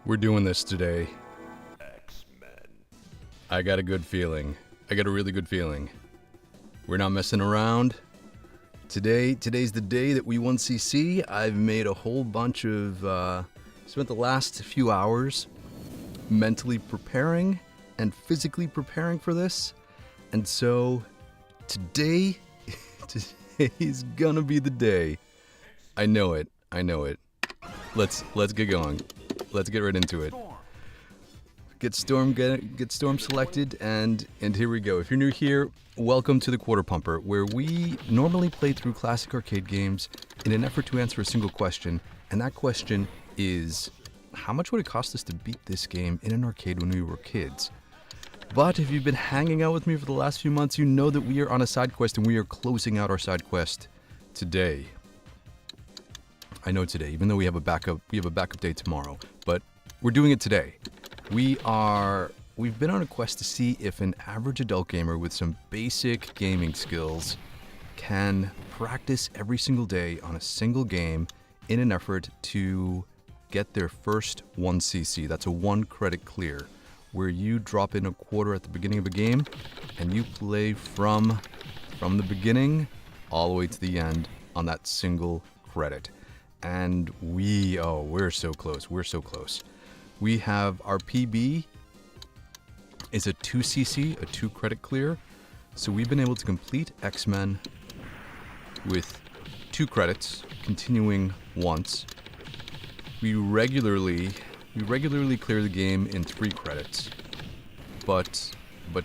We're doing this today. Xmen. I got a good feeling. I got a really good feeling. We're not messing around. Today's the day that we won CC. I've made a whole bunch of, spent the last few hours mentally preparing and physically preparing for this. And so today is gonna be the day. I know it. Let's get going. Let's get right into it. Get Storm selected, and here we go. If you're new here, welcome to the Quarter Pumper, where we normally play through classic arcade games in an effort to answer a single question, and that question is, how much would it cost us to beat this game in an arcade when we were kids? But if you've been hanging out with me for the last few months, you know that we are on a side quest, and we are closing out our side quest today. I know today, even though we have a backup day tomorrow, but we're doing it today. We've been on a quest to see if an average adult gamer with some basic gaming skills can practice every single day on a single game in an effort to get their first 1cc. That's a 1 credit clear, where you drop in a quarter at the beginning of a game and you play from the beginning all the way to the end on that single credit. And we're so close. We have our PB is a 2cc, a 2 credit clear. So we've been able to complete Xmen with 2 credits, continuing once. We regularly clear the game in 3 credits. But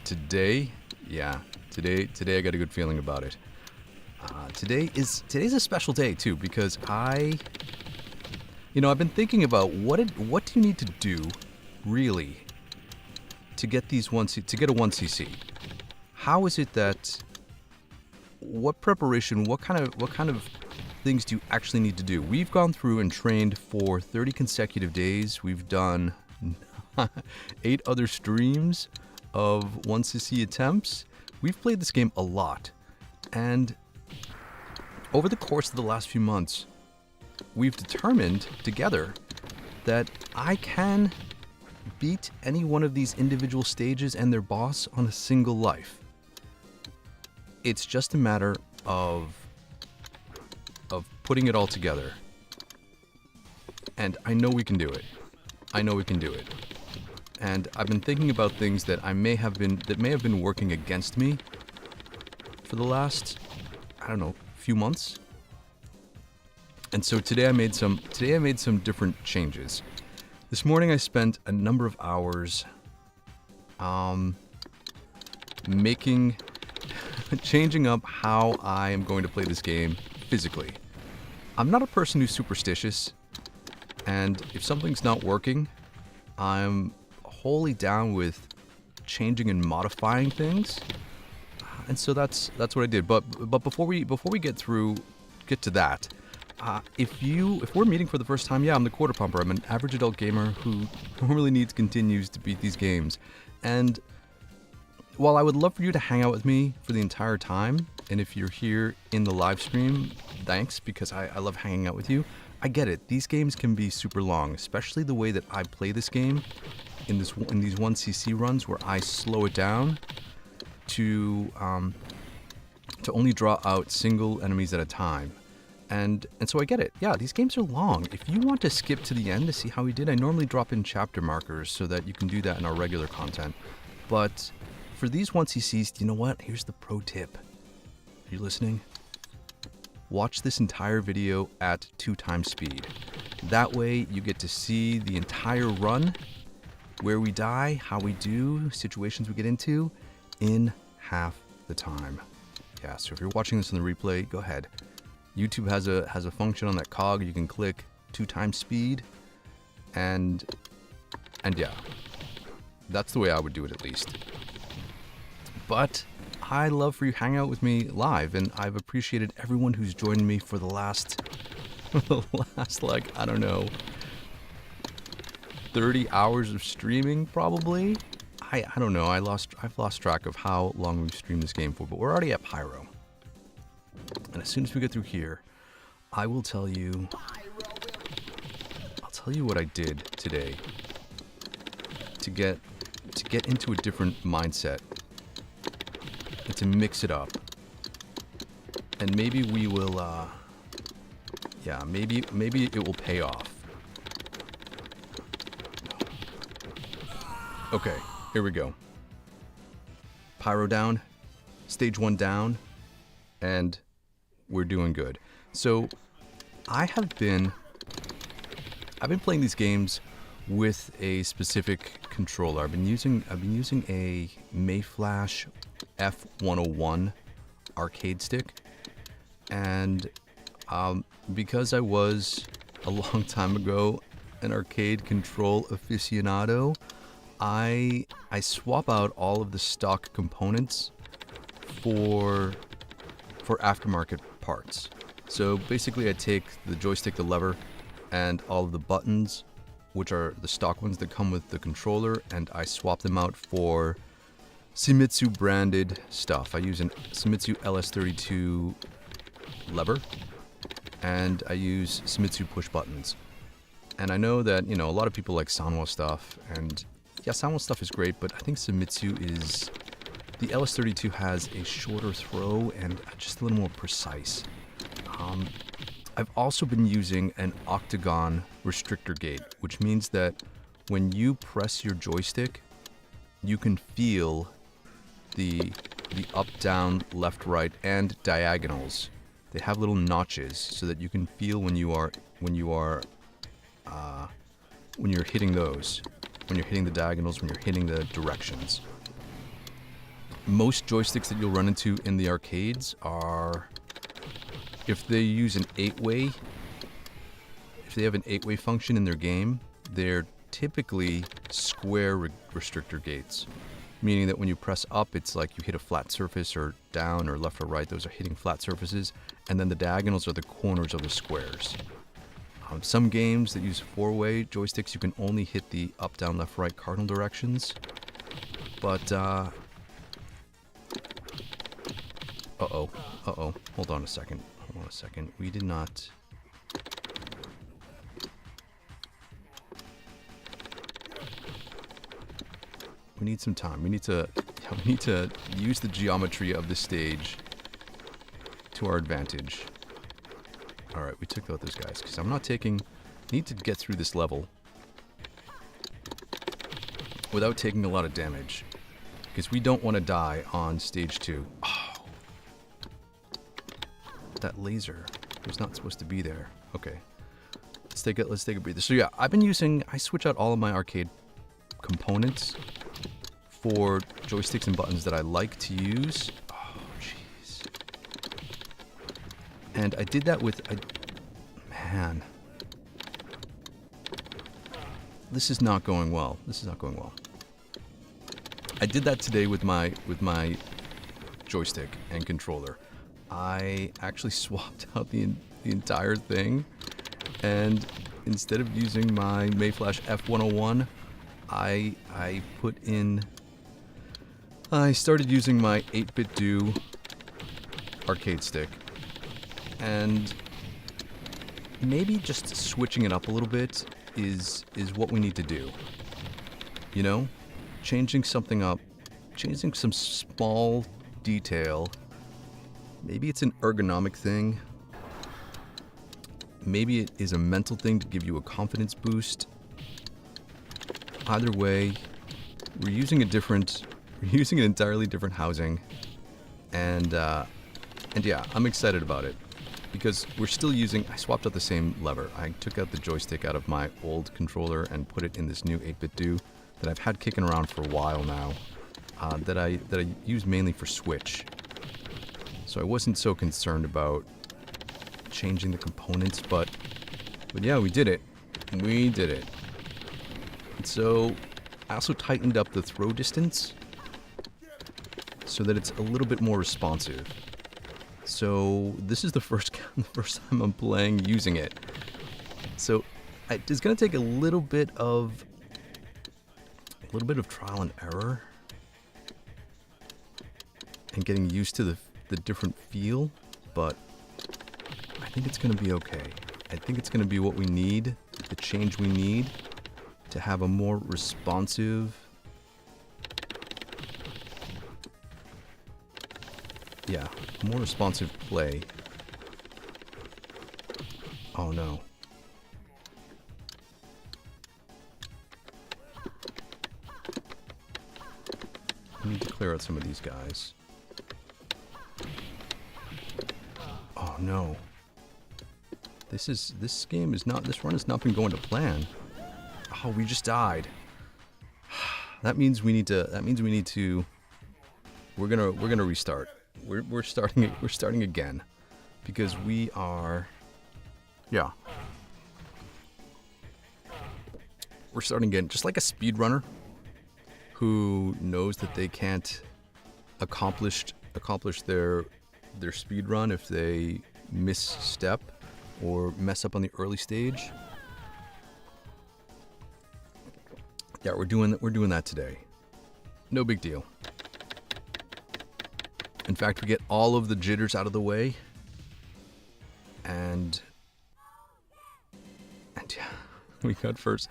today I got a good feeling about it. Today's a special day too, because I've been thinking about what do you need to do really to get these to get a 1cc? How is it that, what preparation, what kind of things do you actually need to do? We've gone through and trained for 30 consecutive days. We've done 8 other streams of 1cc attempts. We've played this game a lot, and over the course of the last few months, we've determined together that I can beat any one of these individual stages and their boss on a single life. It's just a matter of putting it all together. And I know we can do it. And I've been thinking about things that may have been working against me for the last, few months. And so today I made some different changes. This morning I spent a number of hours changing up how I am going to play this game physically. I'm not a person who's superstitious, and if something's not working, I'm wholly down with changing and modifying things. And so that's what I did. But before we get to that, if we're meeting for the first time, I'm the Quarter Pumper. I'm an average adult gamer who normally needs continues to beat these games. And while I would love for you to hang out with me for the entire time, and if you're here in the live stream, thanks, because I love hanging out with you. I get it. These games can be super long, especially the way that I play this game in these 1cc runs, where I slow it down to only draw out single enemies at a time. And so I get it. Yeah, these games are long. If you want to skip to the end to see how we did, I normally drop in chapter markers so that you can do that in our regular content. But for these 1ccs, you know what? Here's the pro tip. Are you listening? Watch this entire video at 2x speed. That way you get to see the entire run, where we die, how we do, situations we get into, in half the time. Yeah, so if you're watching this in the replay, go ahead. YouTube has a function on that cog. You can click 2x speed, and yeah, that's the way I would do it, at least. But I love for you to hang out with me live, and I've appreciated everyone who's joined me for the last 30 hours of streaming, probably. I don't know. I've lost track of how long we've streamed this game for, but we're already at Pyro. And as soon as we get through here, I'll tell you what I did today. to get into a different mindset and to mix it up. And maybe we will, yeah, maybe it will pay off. Okay, here we go. Pyro down, stage 1 down, and we're doing good. So I've been playing these games with a specific controller. I've been using a Mayflash F101 arcade stick, and because I was a long time ago an arcade control aficionado, I swap out all of the stock components for aftermarket parts. So basically I take the joystick, the lever, and all of the buttons, which are the stock ones that come with the controller, and I swap them out for Shimizu branded stuff. I use a Shimizu LS32 lever, and I use Shimizu push buttons. And I know that, you know, a lot of people like Sanwa stuff, and yeah, Sanwa stuff is great, but I think Shimizu is... The LS32 has a shorter throw and just a little more precise. I've also been using an octagon restrictor gate, which means that when you press your joystick, you can feel the up, down, left, right, and diagonals. They have little notches so that you can feel when you're hitting those, when you're hitting the diagonals, when you're hitting the directions. Most joysticks that you'll run into in the arcades are, if they use an 8-way, if they have an 8-way function in their game, they're typically square restrictor gates, meaning that when you press up, it's like you hit a flat surface, or down or left or right, those are hitting flat surfaces, and then the diagonals are the corners of the squares. Some games that use 4-way joysticks, you can only hit the up, down, left, right cardinal directions, but hold on a second. We did not... We need some time. We need to use the geometry of the stage to our advantage. Alright, we took out those guys, because I'm not taking... need to get through this level without taking a lot of damage, because we don't want to die on stage 2. Oh. That laser was not supposed to be there. Okay. Let's take a breather. So yeah, I switch out all of my arcade components for joysticks and buttons that I like to use. Oh, jeez. And I did that with... Man. This is not going well. I did that today with my joystick and controller. I actually swapped out the entire thing, and instead of using my Mayflash F101, I started using my 8-bit do arcade stick, and maybe just switching it up a little bit is what we need to do. You know, changing something up, changing some small detail. Maybe it's an ergonomic thing. Maybe it is a mental thing to give you a confidence boost. Either way, we're using an entirely different housing, and yeah, I'm excited about it because we're still using. I swapped out the same lever. I took out the joystick out of my old controller and put it in this new 8-bit do that I've had kicking around for a while now. That I use mainly for Switch. So I wasn't so concerned about changing the components, but yeah, we did it. And so I also tightened up the throw distance so that it's a little bit more responsive. So this is the first time I'm playing using it. So it's gonna take a little bit of trial and error and getting used to the different feel, but I think it's going to be okay. I think it's going to be what we need, the change we need to have a more responsive... Yeah, more responsive play. Oh no. I need to clear out some of these guys. Oh no. This game is not, this run has not been going to plan. Oh, we just died. That means we need to, we're gonna restart. We're starting again. Because we are, yeah. We're starting again, just like a speedrunner who knows that they can't accomplish their speed run if they misstep or mess up on the early stage. Yeah, we're doing that today. No big deal. In fact, we get all of the jitters out of the way, and yeah, we got first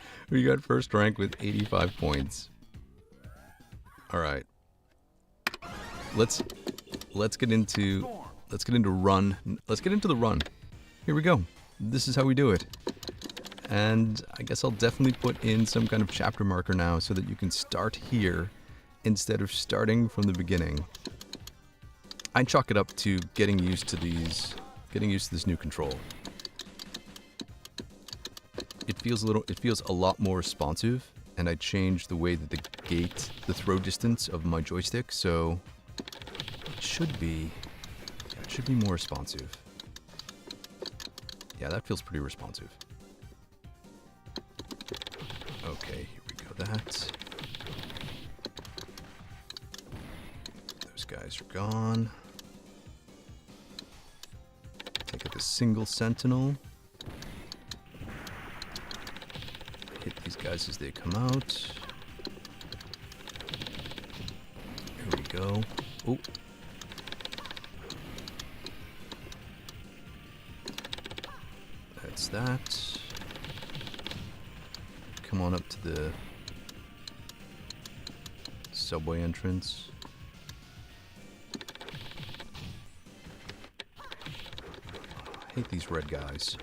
rank with 85 points. All right. Let's get into run. Let's get into the run. Here we go. This is how we do it. And I guess I'll definitely put in some kind of chapter marker now so that you can start here instead of starting from the beginning. I chalk it up to getting used to this new control. It feels a lot more responsive, and I changed the way that the throw distance of my joystick, so it should be more responsive. Yeah, that feels pretty responsive. Okay, here we go. Those guys are gone. Take out the single sentinel. Hit these guys as they come out. Here we go. Oh. That's that. Come on up to the subway entrance. I hate these red guys.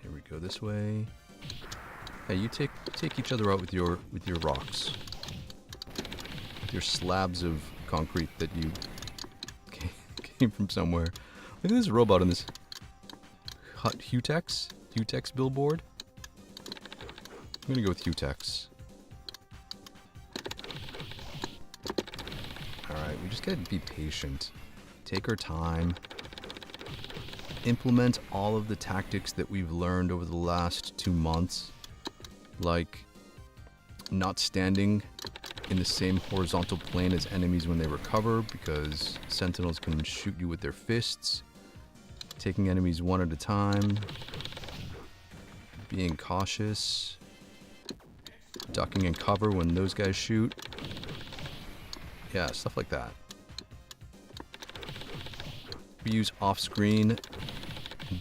Here we go this way. Hey, you take each other out with your rocks. With your slabs of concrete that you came from somewhere. Look at this robot on this Hutex billboard. I'm gonna go with Hutex. Alright, we just gotta be patient. Take our time. Implement all of the tactics that we've learned over the last 2 months. Like, not standing in the same horizontal plane as enemies when they recover, because sentinels can shoot you with their fists. Taking enemies one at a time. Being cautious. Ducking in cover when those guys shoot. Yeah, stuff like that. We use off-screen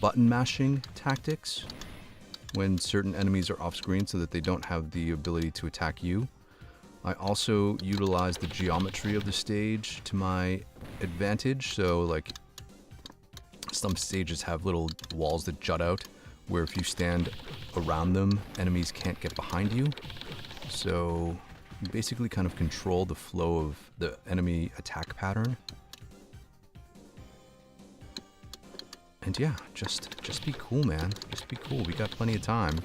button mashing tactics when certain enemies are off-screen so that they don't have the ability to attack you. I also utilize the geometry of the stage to my advantage. So, like, some stages have little walls that jut out where if you stand around them, enemies can't get behind you. So you basically kind of control the flow of the enemy attack pattern. And yeah, just be cool, man. Just be cool. We got plenty of time.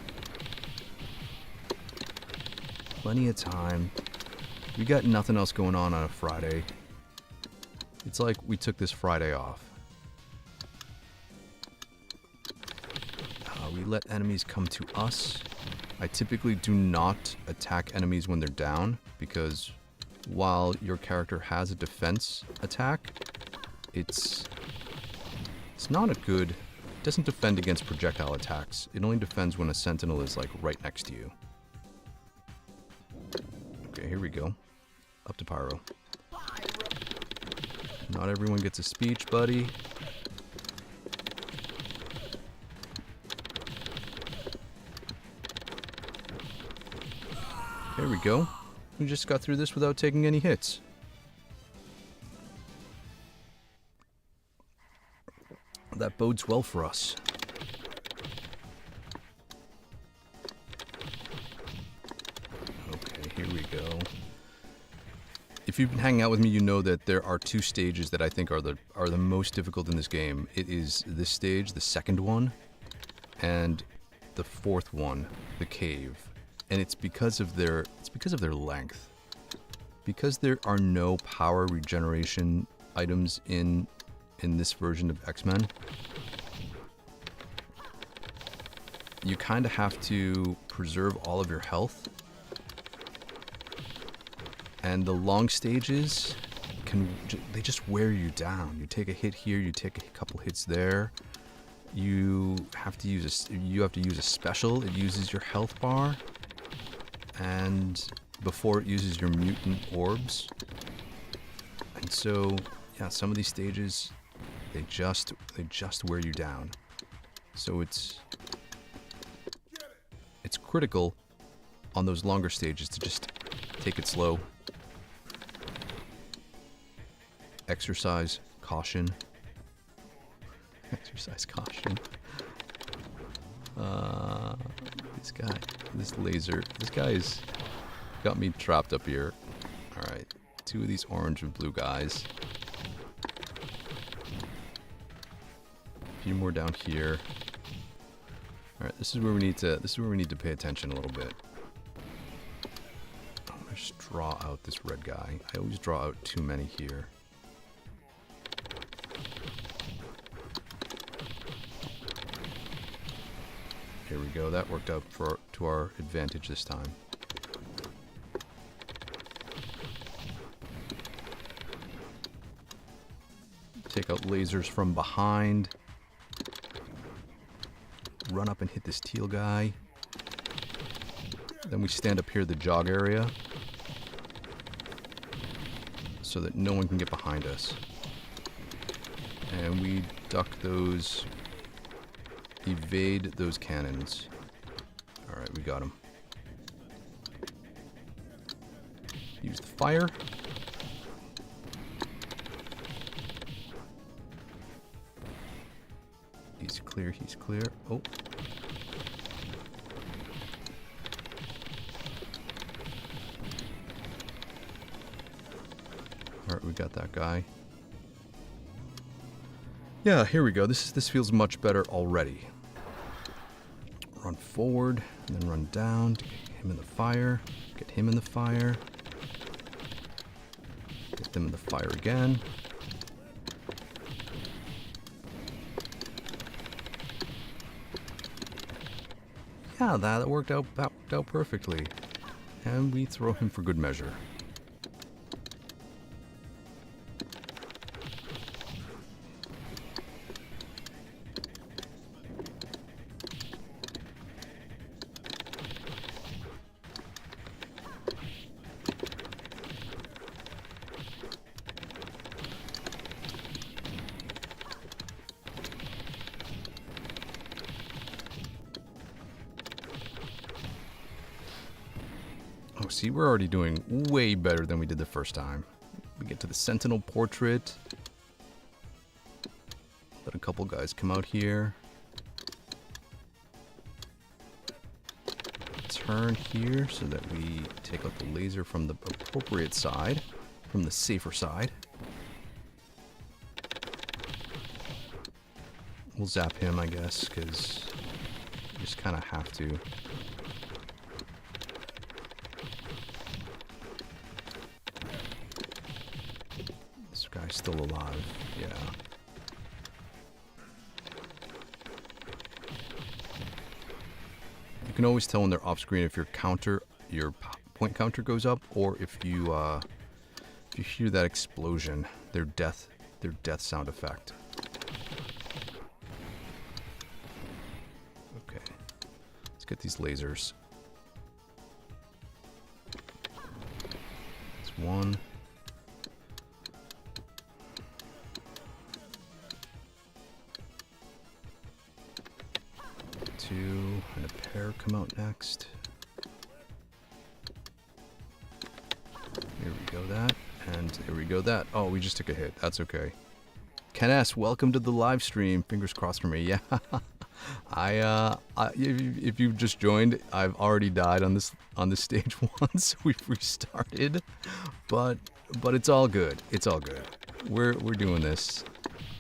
Plenty of time. We got nothing else going on a Friday. It's like we took this Friday off. We let enemies come to us. I typically do not attack enemies when they're down, because while your character has a defense attack, it's not a good... It doesn't defend against projectile attacks. It only defends when a sentinel is, like, right next to you. Okay, here we go. Up to Pyro. Not everyone gets a speech, buddy. There we go. We just got through this without taking any hits. That bodes well for us. Okay, here we go. If you've been hanging out with me, you know that there are two stages that I think are the most difficult in this game. It is this stage, the second one, and the fourth one, the cave. And it's because of their length. Because there are no power regeneration items in this version of Xmen, you kind of have to preserve all of your health. And the long stages they just wear you down. You take a hit here, you take a couple hits there. You have to use a special. It uses your health bar, and before it uses your mutant orbs. And so, yeah, some of these stages they just wear you down. So it's critical on those longer stages to just take it slow. Exercise caution. Exercise caution. This guy's got me trapped up here. Alright, two of these orange and blue guys. A few more down here. Alright, this is where we need to pay attention a little bit. I'm gonna just draw out this red guy. I always draw out too many here. Here we go. That worked out to our advantage this time. Take out lasers from behind. Run up and hit this teal guy. Then we stand up here, the jog area, so that no one can get behind us. And we duck those, evade those cannons. Alright, we got him. Use the fire. He's clear, he's clear. Oh. Alright, we got that guy. Yeah, here we go. This feels much better already. Run forward, and then run down to get him in the fire. Get him in the fire. Get them in the fire again. Yeah, that worked out perfectly. And we throw him for good measure. Oh, see, we're already doing way better than we did the first time. We get to the Sentinel portrait. Let a couple guys come out here. Turn here so that we take out the laser from the appropriate side, from the safer side. We'll zap him, I guess, because you just kind of have to. Guy's still alive, yeah. You can always tell when they're off screen if your point counter goes up, or if you hear that explosion, their death sound effect. Okay, let's get these lasers. That's one. Two, and a pair come out next. go that, and there we go that. Oh, we just took a hit. That's okay. Ken S, welcome to the live stream. Fingers crossed for me. Yeah, if you've just joined, I've already died on this stage once. We've restarted, but it's all good. It's all good. We're doing this.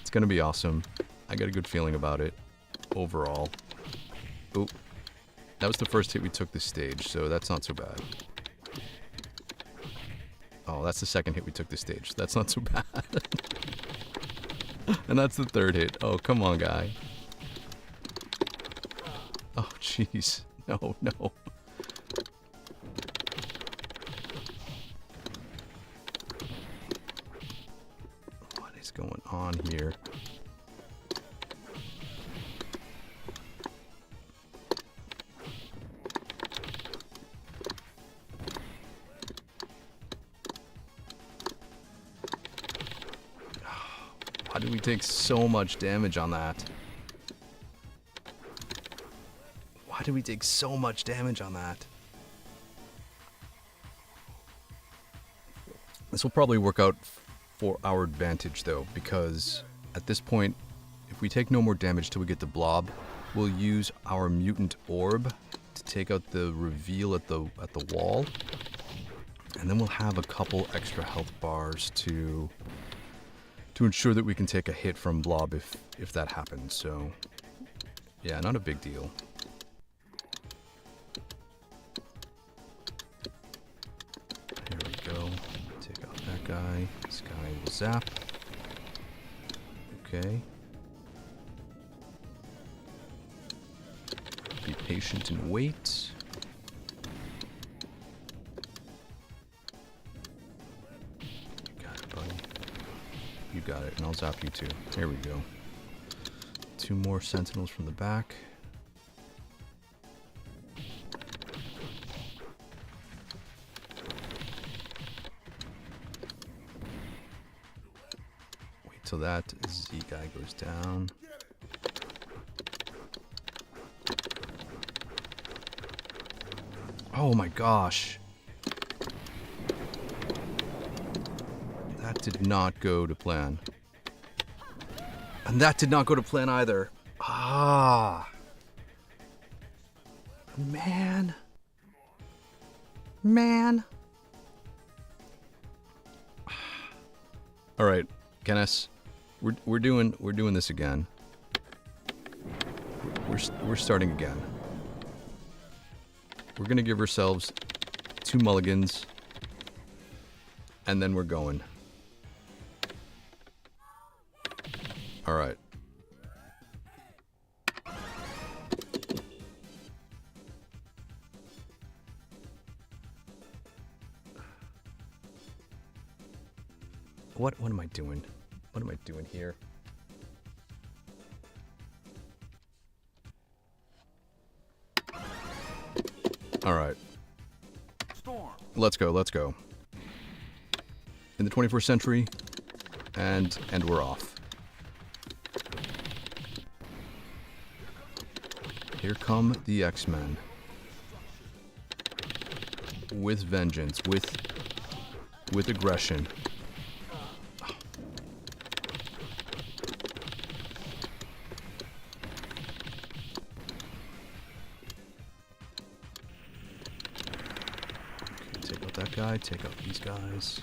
It's gonna be awesome. I got a good feeling about it overall. Oh, that was the first hit we took this stage, so that's not so bad. Oh, that's the second hit we took this stage. That's not so bad. And that's the third hit. Oh, come on, guy. Oh, jeez. No, no. What is going on here? Why did we take so much damage on that? Why did we take so much damage on that? This will probably work out for our advantage, though, because at this point, if we take no more damage till we get the blob, we'll use our mutant orb to take out the reveal at the wall, and then we'll have a couple extra health bars to ensure that we can take a hit from blob if that happens. So yeah, not a big deal. Here we go. Take out that guy. This guy will zap. Okay. Be patient and wait. You got it, and I'll zap you too. There we go. 2 more sentinels from the back. Wait till that Z guy goes down. Oh my gosh. That did not go to plan. And that did not go to plan either. Ah. Man. Man. All right, Kenneth. We're doing this again. We're starting again. We're going to give ourselves 2 mulligans and then we're going. All right. What am I doing? What am I doing here? All right. Storm. Let's go. Let's go. In the 21st century, and we're off. Here come the Xmen. With vengeance, with aggression. Okay, take out that guy, take out these guys.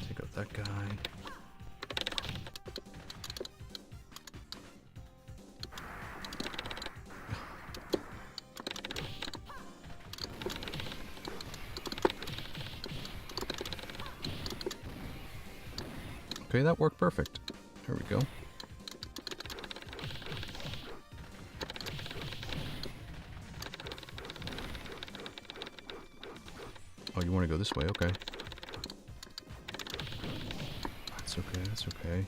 Take out that guy. Okay, that worked perfect. There we go. Oh, you want to go this way? Okay. That's okay, that's okay.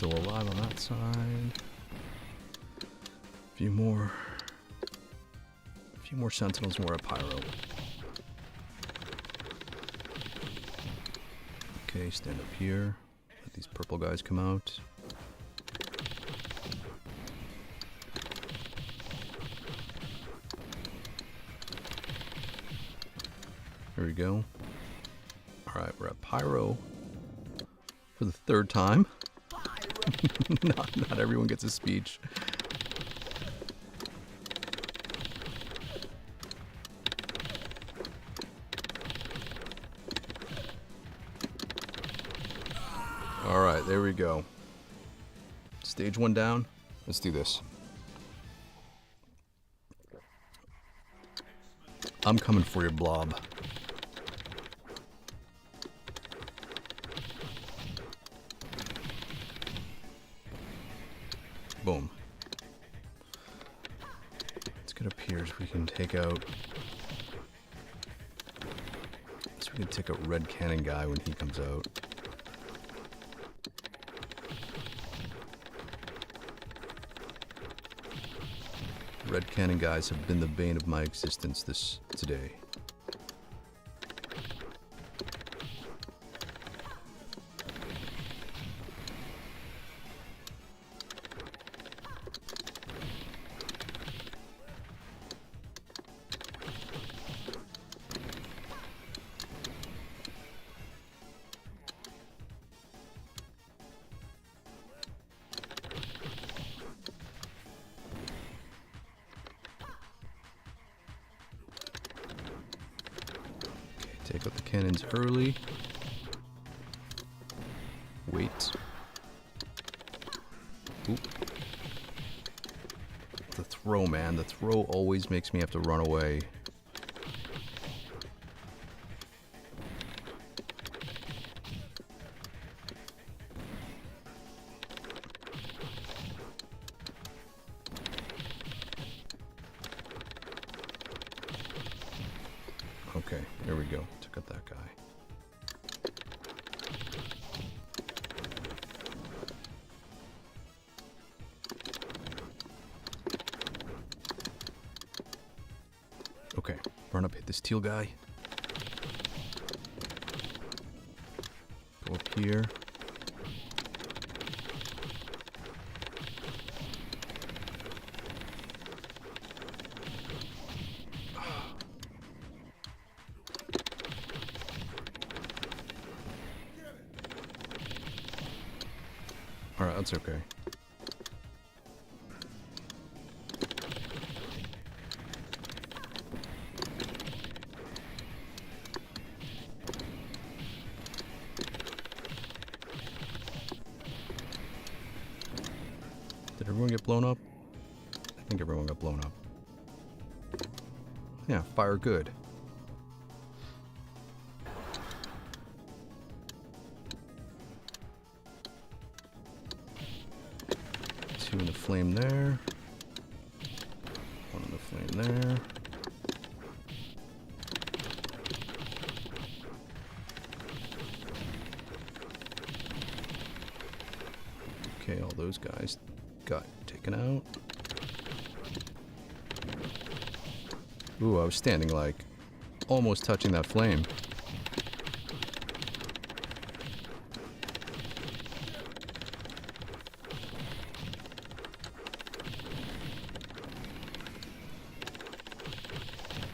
still alive on that side. A few more sentinels, more at pyro. Okay, stand up here. Let these purple guys come out. There we go. Alright, we're at pyro for the third time. not everyone gets a speech. Alright, there we go. Stage 1 down. Let's do this. I'm coming for your blob. Boom. Let's get up here so we can take out... So we can take out red cannon guy when he comes out. Red cannon guys have been the bane of my existence today. Take out the cannons early. Wait. Oop. The throw, man. The throw always makes me have to run away. Okay, there we go. Took out that guy. Okay, run up, hit this teal guy. Go up here. Alright, that's okay. Did everyone get blown up? I think everyone got blown up. Yeah, fire good. Two in the flame there. One in the flame there. Okay, all those guys got taken out. Ooh, I was standing like almost touching that flame.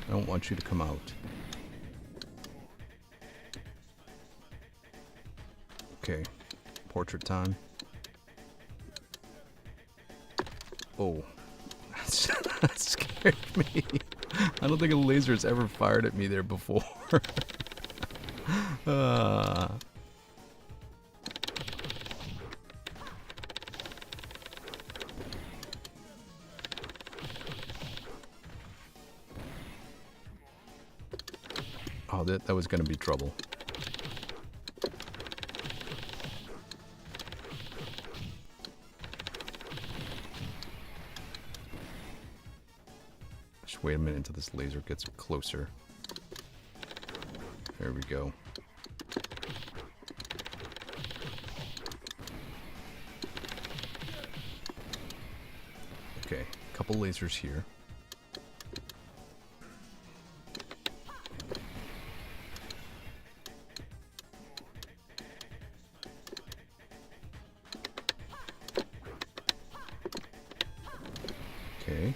I don't want you to come out. Okay, portrait time. Oh, that scared me. I don't think a laser has ever fired at me there before. Oh, that was going to be trouble. Just wait a minute until this laser gets closer. There we go. Couple lasers here. Okay.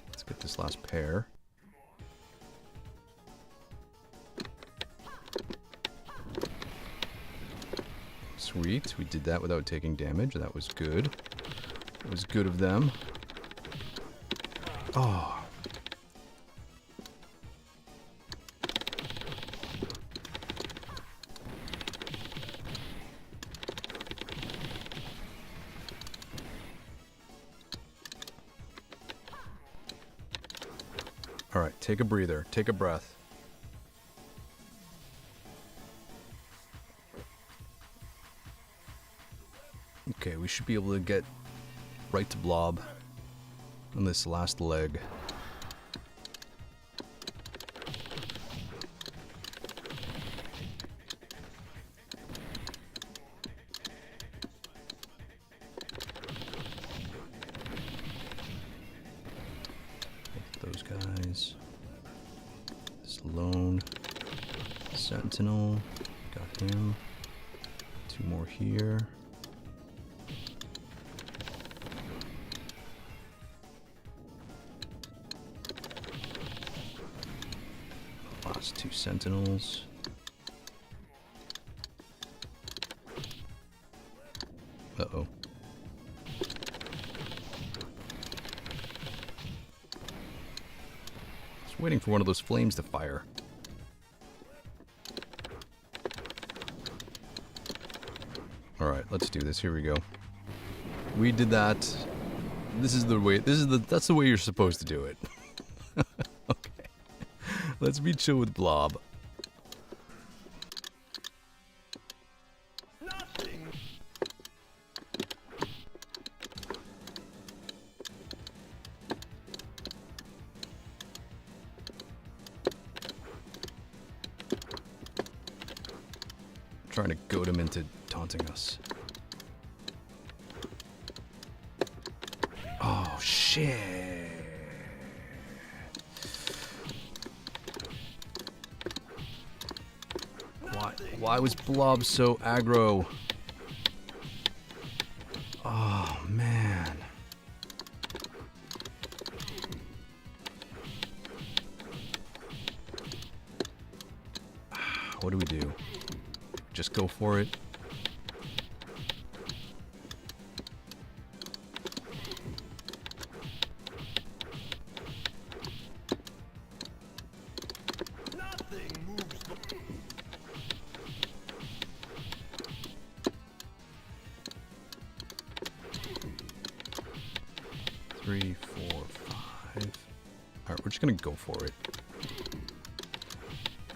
Let's get this last pair. Sweet. We did that without taking damage. That was good. It was good of them. Oh. All right, take a breather. Take a breath. Okay, we should be able to get right to Blob on this last leg. Those guys. This lone sentinel. Got him. Two more here. Last two sentinels. Uh-oh. Just waiting for one of those flames to fire. Alright, let's do this. Here we go. We did that. This is the way, that's the way you're supposed to do it. Okay. Let's be chill with Blob. Nothing. Trying to goad him into taunting us. Oh, shit. Why was Blob so aggro? Oh, man. What do we do? Just go for it? Nothing moves. 3, 4, 5. Alright, we're just gonna go for it.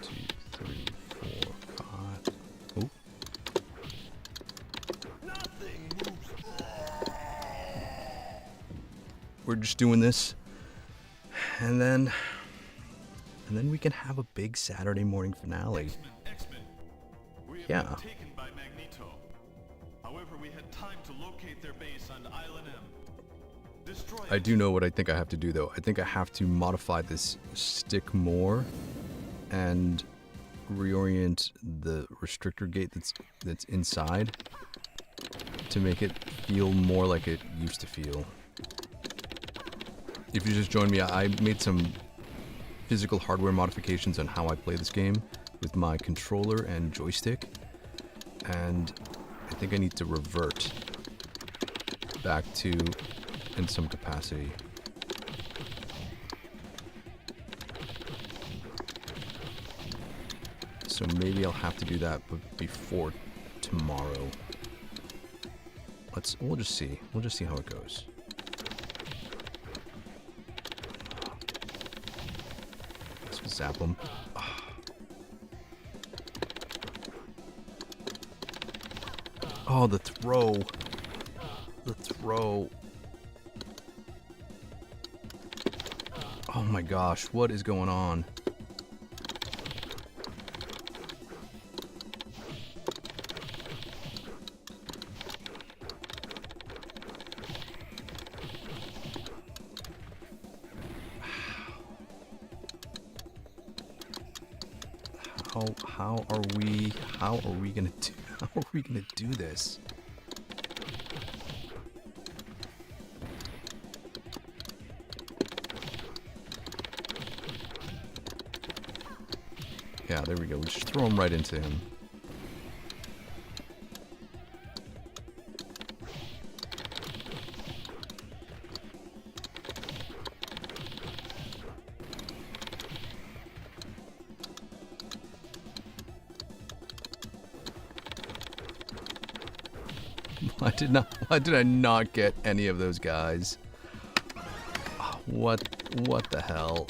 2, 3, 4, 5. Oh. Nothing moves. We're just doing this. And then we can have a big Saturday morning finale. Xmen. We have Yeah. been taken by Magneto. However, we had time to locate their base on Island M. Destroy I it. do know what I think I have to do though. I think I have to modify this stick more and reorient the restrictor gate that's inside to make it feel more like it used to feel. If you just joined me, I made some physical hardware modifications on how I play this game with my controller and joystick, and I think I need to revert back to in some capacity. So maybe I'll have to do that before tomorrow. We'll just see. We'll just see how it goes. Let's zap him. Oh, the throw. The throw. Oh my gosh, what is going on? How are we gonna do this? Yeah, there we go. We just throw him right into him. Why did I not get any of those guys? What the hell?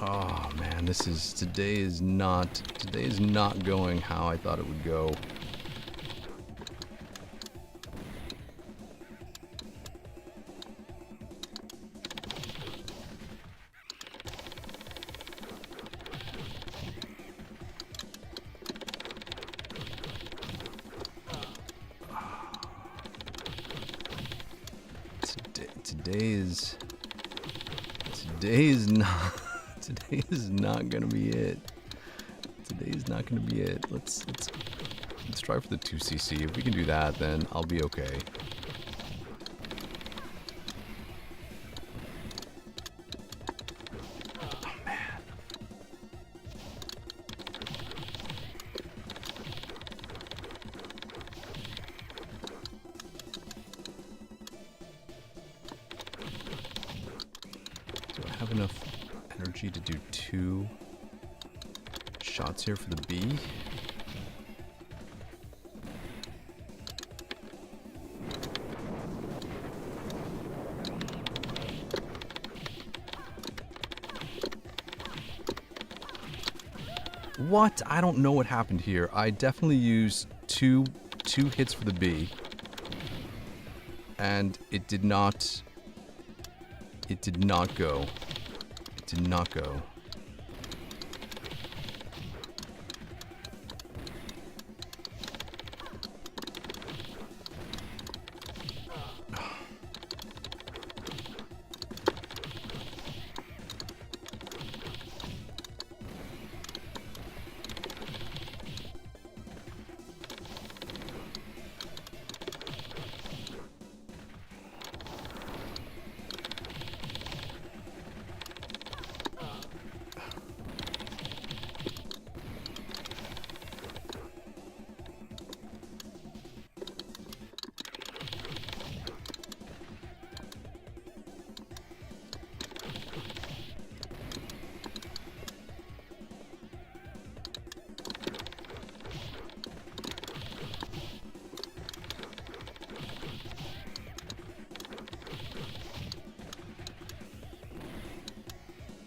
Oh man, today is not going how I thought it would go. Today is not gonna be it. Today is not gonna be it. Let's try for the 2cc. If we can do that, then I'll be okay. Oh man. Do I have enough energy to do 2 shots here for the B? What? I don't know what happened here. I definitely used two hits for the B, and it did not go. It did not go.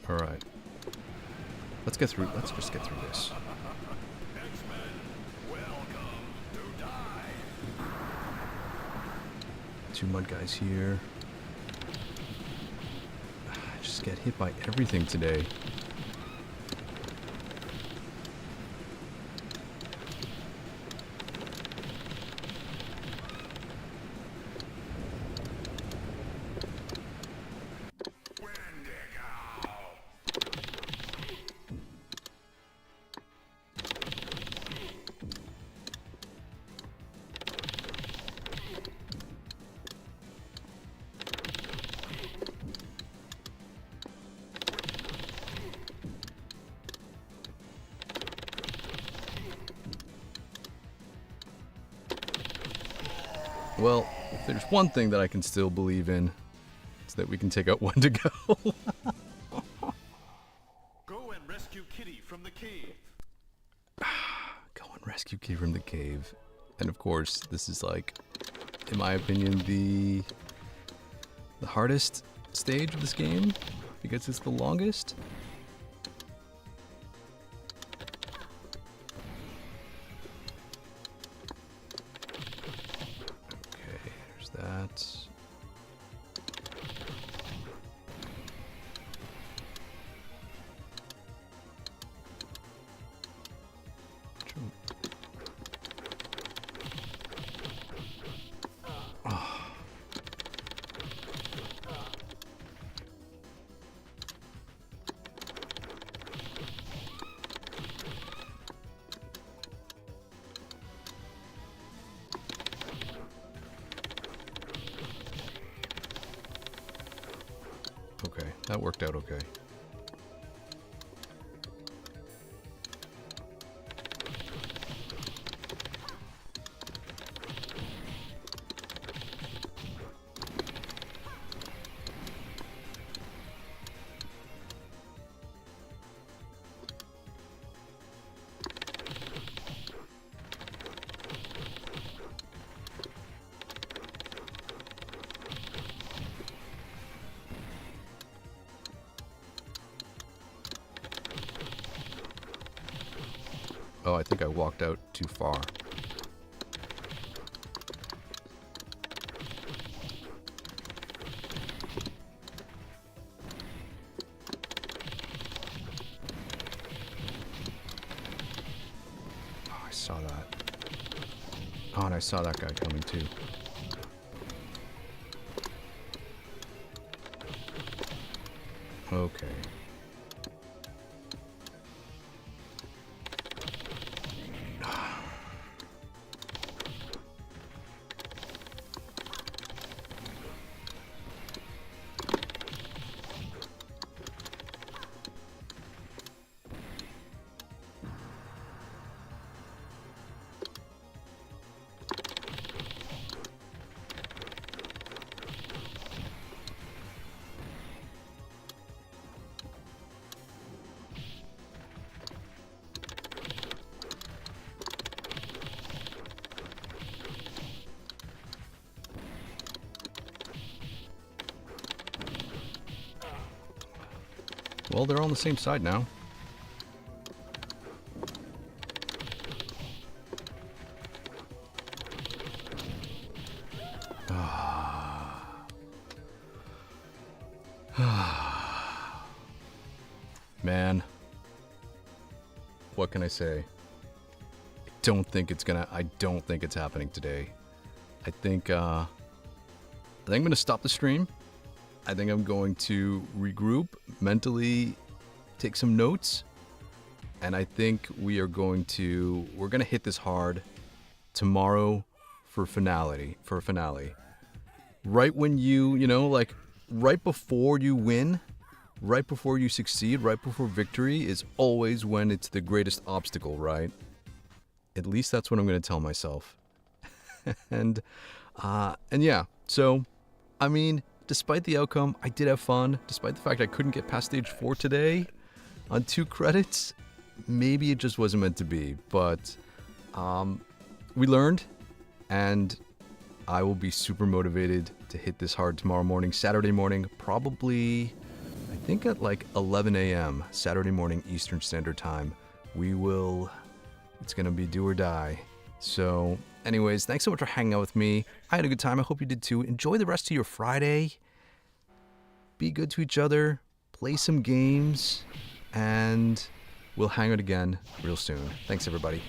All right. Let's just get through this. Xmen, welcome to die. 2 mud guys here. I just get hit by everything today. Well, if there's one thing that I can still believe in, it's that we can take out 1 to go. Go and rescue Kitty from the cave. Go and rescue Kitty from the cave. And of course, this is like, in my opinion, the hardest stage of this game, because it's the longest. That. that worked out okay. Oh, I think I walked out too far. Oh, I saw that. Oh, and I saw that guy coming too. Okay. Well, they're on the same side now. Man, what can I say? I don't think it's happening today. I think I'm gonna stop the stream. I think I'm going to regroup, mentally take some notes, and I think we're gonna hit this hard tomorrow for a finale. Right when like right before you win, right before you succeed, right before victory is always when it's the greatest obstacle, right? At least that's what I'm gonna tell myself. and yeah, so I mean, despite the outcome, I did have fun. Despite the fact I couldn't get past stage 4 today on 2 credits, maybe it just wasn't meant to be. But we learned, and I will be super motivated to hit this hard tomorrow morning, Saturday morning, probably, I think at like 11 a.m., Saturday morning Eastern Standard Time. It's going to be do or die. So anyways, thanks so much for hanging out with me. I had a good time. I hope you did too. Enjoy the rest of your Friday. Be good to each other. Play some games. And we'll hang out again real soon. Thanks, everybody.